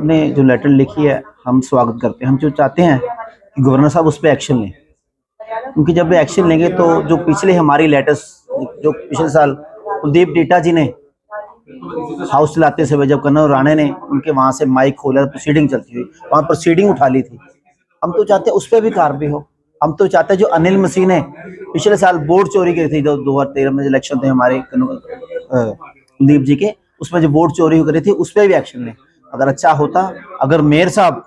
साहब ने जो लेटर लिखी है हम स्वागत करते हैं। हम जो चाहते हैं कि गवर्नर साहब उस पर एक्शन लें, क्योंकि जब वे एक्शन लेंगे तो जो पिछले हमारी लेटर्स जो पिछले साल कुलदीप डेटा जी ने हाउस चलाते समय जब कन्नौज राणे ने उनके वहां से माइक खोला, प्रोसीडिंग चलती हुई, वहां प्रोसीडिंग उठा ली थी। हम तो चाहते हैं उस पर भी कार्रवाई हो। हम तो चाहते हैं जो अनिल मसीह ने पिछले साल वोट चोरी की थी, जो 2013 में इलेक्शन थे हमारे कुलदीप जी के, उसमें जो वोट चोरी करी थी उस पर भी एक्शन लें। अगर अच्छा होता, अगर मेयर साहब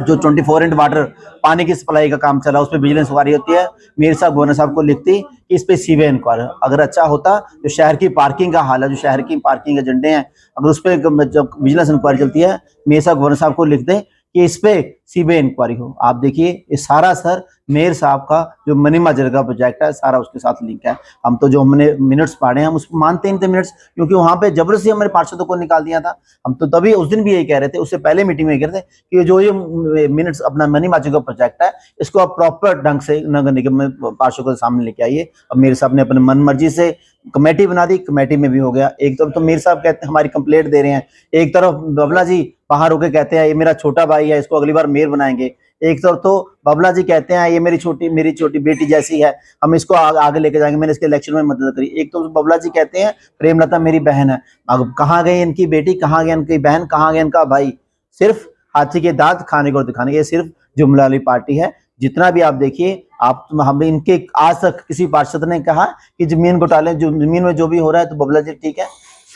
जो 24 वाटर पानी की सप्लाई का काम चला उस पर विजिलेंस इंक्वायरी होती है, मेयर साहब गवर्नर साहब को लिखती कि इस पे सीबीआई इंक्वायरी। अगर अच्छा होता, जो शहर की पार्किंग का हाल है, जो शहर की पार्किंग एजेंडे हैं, अगर उस पर जब विजिलेंस इंक्वायरी चलती है, मेयर साहब गवर्नर साहब को लिख दे कि इस पे सीबीआई इंक्वायरी हो। आप देखिए ये सारा सर मेयर साहब का जो मनी माजरे का प्रोजेक्ट है सारा उसके साथ लिंक है। हम तो जो हमने मिनट्स पढ़े हैं हम उसको मानते नहीं थे मिनट्स, क्योंकि वहां पे जबरदस्ती हमारे पार्षदों को निकाल दिया था। हम तो तभी उस दिन भी यही कह रहे थे, उससे पहले मीटिंग में कह रहे थे कि जो ये मिनट्स अपना मनी माजरे का प्रोजेक्ट है इसको आप प्रॉपर ढंग से नगर निगम में पार्षदों के सामने लेके आइए। अब मेयर साहब ने अपने मन मर्जी से कमेटी बना दी, कमेटी में भी हो गया। एक तरफ तो मेयर साहब कहते हैं हमारी कंप्लेंट दे रहे हैं, एक तरफ बबला जी बाहर होके कहते हैं ये मेरा छोटा भाई है, इसको अगली बार मेयर बनाएंगे। एक तरफ तो बबला जी कहते हैं ये मेरी छोटी बेटी जैसी है, हम इसको आगे लेके जाएंगे, मैंने इसके इलेक्शन में मदद करी। एक तो बबला जी कहते हैं प्रेमलता मेरी बहन है। अब कहाँ गई इनकी बेटी, कहाँ गई इनकी बहन, कहाँ गया इनका भाई? सिर्फ हाथी के दांत खाने को दिखाने के, सिर्फ जुमला वाली पार्टी है। जितना भी आप देखिए, आप हमें इनके आज तक किसी पार्षद ने कहा कि जमीन घोटाले, जो जमीन में जो भी हो रहा है तो बबला जी ठीक है,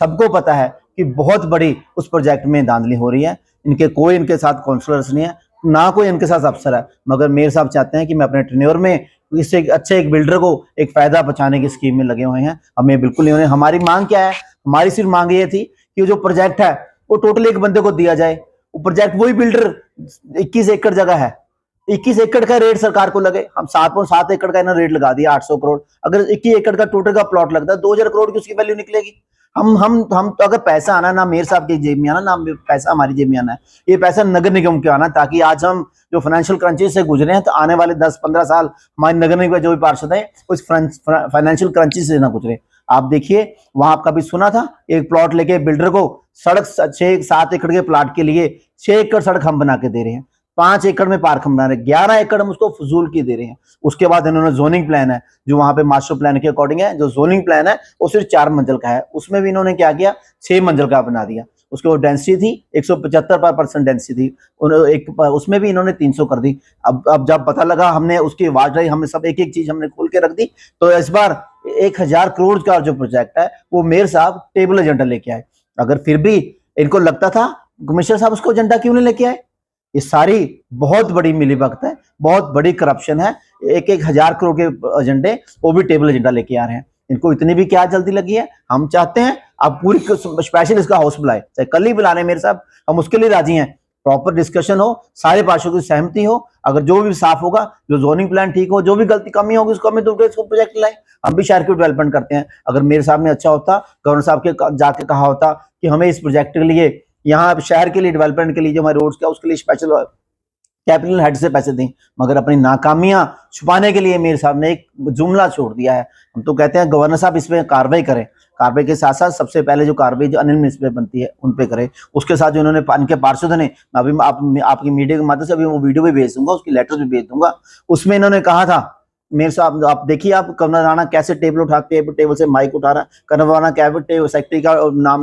सबको पता है कि बहुत बड़ी उस प्रोजेक्ट में धांधली हो रही है। इनके कोई इनके साथ काउंसलर्स नहीं है, ना कोई इनके साथ अफसर है, मगर मेयर साहब चाहते हैं कि मैं अपने टेन्योर में इससे अच्छे एक बिल्डर को एक फायदा पहुंचाने की स्कीम में लगे हुए हैं। हमें बिल्कुल नहीं होने। हमारी मांग क्या है? हमारी सिर्फ मांग ये थी कि जो प्रोजेक्ट है वो टोटल एक बंदे को दिया जाए। वो प्रोजेक्ट वही बिल्डर 21 एकड़ जगह है, 21 एकड़ का रेट सरकार को लगे। हम 7.7 एकड़ का इन्होंने रेट लगा दिया 800 करोड़। अगर 21 एकड़ का टोटल का प्लॉट लगता है 2000 करोड़ की उसकी वैल्यू निकलेगी। हम तो अगर पैसा आना ना मेयर साहब की जेब में आना, ना पैसा हमारी जेब में आना है, ये पैसा नगर निगम के आना, ताकि आज हम जो फाइनेंशियल क्रंचेस से गुजरे हैं तो आने वाले 10-15 साल हमारे नगर निगम जो भी पार्षद है उस फाइनेंशियल क्रंचेस से ना गुजरे। आप देखिए वहां आप कभी सुना था एक प्लॉट लेके बिल्डर को सड़क 6-7 एकड़ के प्लॉट के लिए 6 एकड़ सड़क हम बना के दे रहे हैं, 5 एकड़ में पार्क हम बना रहे हैं, 11 एकड़ हम उसको फजूल की दे रहे हैं। उसके बाद इन्होंने जोनिंग प्लान है जो वहां पे मास्टर प्लान के अकॉर्डिंग है, जो जोनिंग प्लान है वो सिर्फ 4 मंजिल का है, उसमें भी इन्होंने क्या किया 6 मंजिल का बना दिया। उसके वो डेंसिटी थी 175% डेंसिटी थी, उसमें भी इन्होंने 300 कर दी। अब जब पता लगा हमने उसकी आवाज रही, हमने सब एक एक चीज हमने खोल के रख दी। तो इस बार 1000 करोड़ का जो प्रोजेक्ट है वो मेयर साहब टेबल एजेंडा लेके आए। अगर फिर भी इनको लगता था, कमिश्नर साहब उसको एजेंडा क्यों नहीं लेके आए? ये सारी बहुत बड़ी मिलीभगत है, बहुत बड़ी करप्शन है। 1000 करोड़ के एजेंडे वो भी टेबल एजेंडा लेके आ रहे हैं। इनको इतनी भी क्या जल्दी लगी है? हम चाहते हैं आप पूरी स्पेशल इसका हाउस बुलाए, चाहे कल ही बुला रहे मेरे साहब, हम उसके लिए राजी हैं। प्रॉपर डिस्कशन हो, सारे पार्षदों की सहमति हो, अगर जो भी साफ होगा, जो जोनिंग प्लान ठीक हो, जो भी गलती कमी होगी उसको हमें इसको प्रोजेक्ट लाए। हम भी शहर की डेवलपमेंट करते हैं। अगर मेरे साहब ने अच्छा होता, गवर्नर साहब के जाके कहा होता कि हमें इस प्रोजेक्ट के लिए, यहाँ शहर के लिए डेवलपमेंट के लिए जो हमारे रोड्स का उसके लिए स्पेशल कैपिटल हेड से पैसे दें, मगर अपनी नाकामियां छुपाने के लिए मेयर साहब ने एक जुमला छोड़ दिया है। हम तो कहते हैं गवर्नर साहब इसमें कार्रवाई करें, कार्रवाई के साथ साथ सबसे पहले जो कार्रवाई जो अनिल मिस पे बनती है उन पे करें। उसके साथ जो इन्होंने इनके पार्षद ने, अभी आपकी मीडिया के माध्यम से अभी वो वीडियो भी भेज दूंगा, उसकी लेटर भी भेज दूंगा। उसमें इन्होंने कहा था मेयर साहब, आप देखिए आप कमर राणा कैसे टेबल उठा के टेबल से माइक उठा रहा है, कमर राणा कैबिनेट सेक्रेटरी का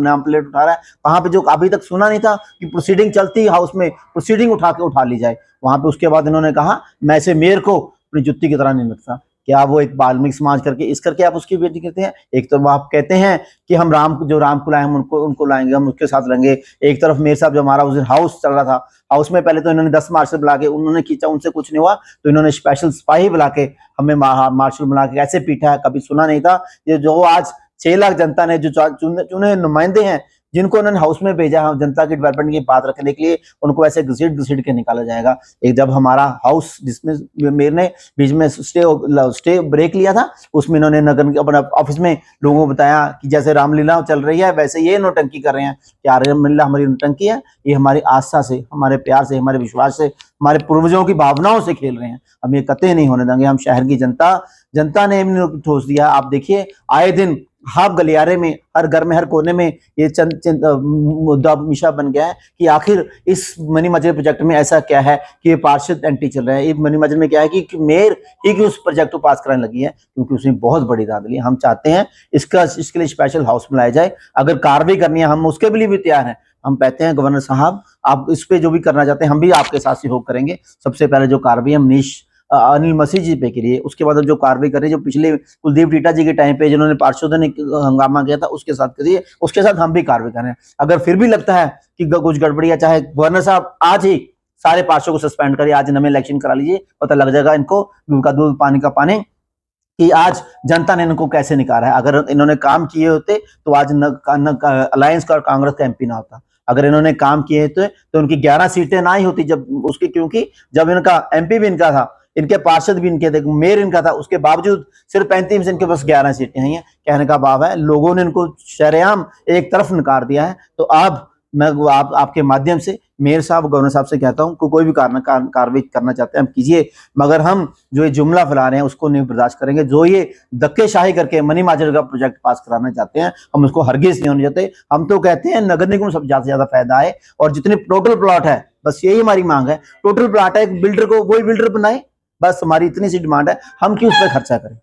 नाम प्लेट उठा रहा है। वहां पे जो अभी तक सुना नहीं था कि प्रोसीडिंग चलती हाउस में, प्रोसीडिंग उठा ली जाए वहां पे। उसके बाद इन्होंने कहा मैं ऐसे मेयर को अपनी जुत्ती की तरह नहीं लगता। क्या वो एक वाल्मीकि समाज करके इस करके आप उसकी बेटी कहते हैं? एक तरफ आप कहते हैं कि हम राम को लाए, हम उनको लाएंगे, हम उसके साथ रहेंगे। एक तरफ मेयर साहब जो हमारा उस दिन हाउस चल रहा था, हाउस में पहले तो इन्होंने 10 मार्शल बुला के उन्होंने खींचा, उनसे कुछ नहीं हुआ, तो इन्होंने स्पेशल सिपाही बुला के हमें मार्शल बना के कैसे पीटा है, कभी सुना नहीं था। ये जो आज 6 लाख जनता ने जो चुने नुमाइंदे हैं जिनको उन्होंने हाउस में भेजा जनता की डेवलपमेंट की बात रखने के लिए, उनको ऐसे घसीट के निकाला जाएगा। एक जब हमारा हाउस जिसमें मेयर ने बीच में स्टे ब्रेक लिया था, उसमें इन्होंने नगर अपना ऑफिस में लोगों को बताया कि जैसे रामलीला चल रही है वैसे ये नौटंकी कर रहे हैं। क्या रामलीला हमारी नौटंकी है? ये हमारी आस्था से, हमारे प्यार से, हमारे विश्वास से, हमारे पूर्वजों की भावनाओं से खेल रहे हैं। हम ये कतई नहीं होने देंगे। हम शहर की जनता ने ठोस दिया। आप देखिए आए दिन हाफ गलियारे में, हर घर में, हर कोने में ये चंद मुद्दा हमेशा बन गया है कि आखिर इस मनी मस्जिद प्रोजेक्ट में ऐसा क्या है कि ये पार्षद एंटी चल रहे हैं। ये मनी मस्जिद में क्या है कि मेयर ही की उस प्रोजेक्ट को पास कराने लगी है, क्योंकि उसने बहुत बड़ी धांधली। हम चाहते हैं इसके लिए स्पेशल हाउस बनाया जाए। अगर कार्रवाई करनी है हम उसके लिए भी तैयार हैं। हम कहते हैं गवर्नर साहब, आप इस पे जो भी करना चाहते हैं हम भी आपके साथ सहयोग करेंगे। सबसे पहले जो कार्रवाई हम अनिल मसीह जी पे करिए, उसके बाद जो कार्रवाई करिए जो पिछले कुलदीप टीटा जी के टाइम पे जिन्होंने पार्षदों ने हंगामा किया था उसके साथ करिए, उसके साथ हम भी कार्रवाई करें। अगर फिर भी लगता है कि कुछ गड़बड़ी है, चाहे गवर्नर साहब आज ही सारे पार्षदों को सस्पेंड करिए, आज नए इलेक्शन करा लीजिए, पता लग जाएगा इनको उनका दूध पानी का पानी कि आज जनता ने इनको कैसे निकाला है। अगर इन्होंने काम किए होते तो आज अलायंस का और कांग्रेस का एमपी ना होता। अगर इन्होंने काम किए तो उनकी 11 सीटें ना ही होती जब उसकी, क्योंकि जब इनका एमपी भी इनका था, इनके पार्षद भी इनके थे, मेयर इनका था, उसके बावजूद सिर्फ 35 से इनके पास 11 सीटें हैं। कहने का भाव है लोगों ने इनको शरेआम एक तरफ नकार दिया है। तो अब मैं आपके माध्यम से मेयर साहब, गवर्नर साहब से कहता हूं कि कोई भी कार्रवाई करना चाहते हैं हम कीजिए, मगर हम जो ये जुमला फैला रहे हैं उसको नहीं बर्दाश्त करेंगे। जो ये धक्केशाही करके मनी माजर का प्रोजेक्ट पास कराना चाहते हैं हम उसको हरगिज नहीं होने देते। हम तो कहते हैं नगर निगम सब ज्यादा से ज्यादा फायदा आए, और जितने टोटल प्लॉट है बस यही हमारी मांग है। टोटल प्लॉट है, एक बिल्डर को वही बिल्डर बनाए, बस हमारी इतनी सी डिमांड है। हम क्यों उस पर खर्चा करें।